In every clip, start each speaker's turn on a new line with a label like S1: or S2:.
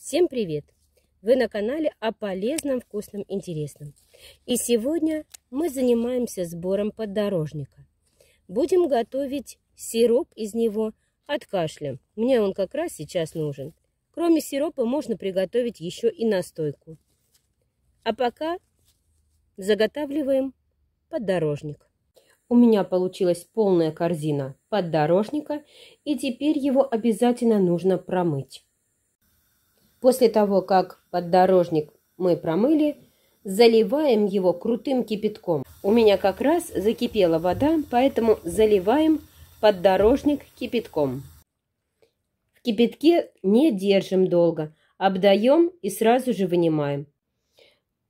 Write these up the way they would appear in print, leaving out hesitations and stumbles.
S1: Всем привет! Вы на канале о полезном, вкусном, интересном. И сегодня мы занимаемся сбором поддорожника. Будем готовить сироп из него от кашля. Мне он как раз сейчас нужен. Кроме сиропа можно приготовить еще и настойку. А пока заготавливаем поддорожник. У меня получилась полная корзина поддорожника, и теперь его обязательно нужно промыть. После того, как поддорожник мы промыли, заливаем его крутым кипятком. У меня как раз закипела вода, поэтому заливаем поддорожник кипятком. В кипятке не держим долго, обдаем и сразу же вынимаем.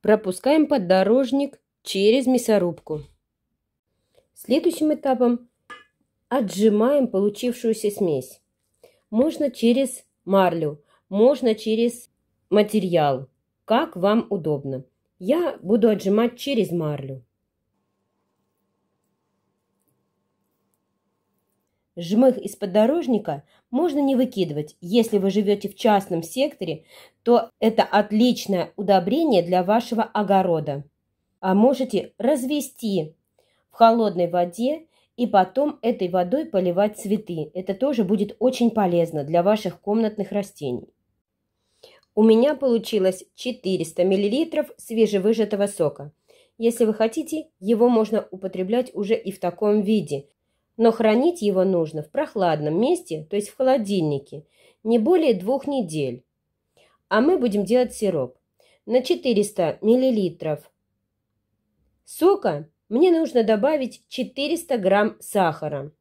S1: Пропускаем поддорожник через мясорубку. Следующим этапом отжимаем получившуюся смесь. Можно через марлю, можно через материал, как вам удобно. Я буду отжимать через марлю. Жмых из поддорожника можно не выкидывать. Если вы живете в частном секторе, то это отличное удобрение для вашего огорода. А можете развести в холодной воде и потом этой водой поливать цветы. Это тоже будет очень полезно для ваших комнатных растений. У меня получилось 400 мл свежевыжатого сока. Если вы хотите, его можно употреблять уже и в таком виде. Но хранить его нужно в прохладном месте, то есть в холодильнике, не более 2 недель. А мы будем делать сироп. На 400 мл сока мне нужно добавить 400 грамм сахара.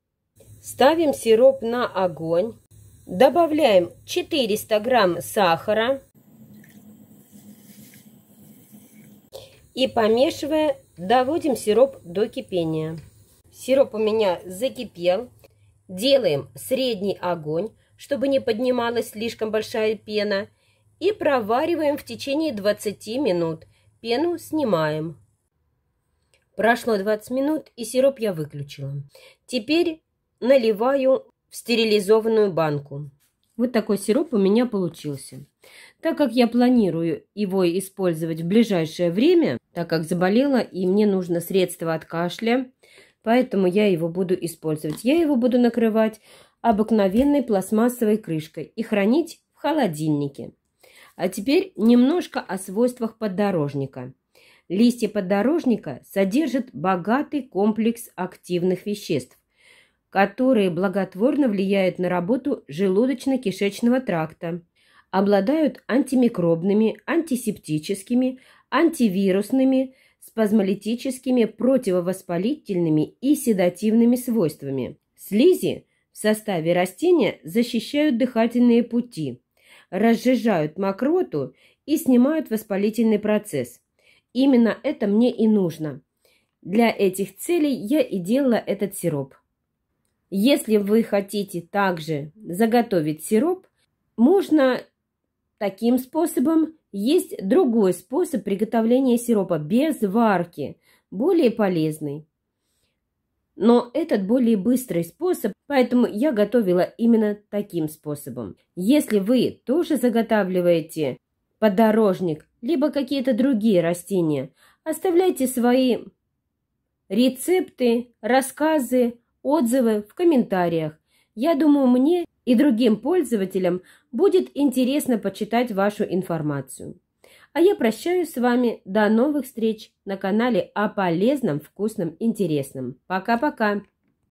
S1: Ставим сироп на огонь. Добавляем 400 грамм сахара и, помешивая, доводим сироп до кипения. Сироп у меня закипел. Делаем средний огонь, чтобы не поднималась слишком большая пена, и провариваем в течение 20 минут. Пену снимаем. Прошло 20 минут, и сироп я выключила. Теперь наливаю в стерилизованную банку. Вот такой сироп у меня получился. Так как я планирую его использовать в ближайшее время, так как заболела и мне нужно средство от кашля, поэтому я его буду использовать. Я его буду накрывать обыкновенной пластмассовой крышкой и хранить в холодильнике. А теперь немножко о свойствах поддорожника. Листья поддорожника содержат богатый комплекс активных веществ, которые благотворно влияют на работу желудочно-кишечного тракта, обладают антимикробными, антисептическими, антивирусными, спазмолитическими, противовоспалительными и седативными свойствами. Слизи в составе растения защищают дыхательные пути, разжижают мокроту и снимают воспалительный процесс. Именно это мне и нужно. Для этих целей я и делала этот сироп. Если вы хотите также заготовить сироп, можно таким способом. Есть другой способ приготовления сиропа без варки, более полезный. Но этот более быстрый способ, поэтому я готовила именно таким способом. Если вы тоже заготавливаете поддорожник, либо какие-то другие растения, оставляйте свои рецепты, рассказы, отзывы в комментариях. Я думаю, мне и другим пользователям будет интересно почитать вашу информацию. А я прощаюсь с вами. До новых встреч на канале о полезном, вкусном, интересном. Пока-пока!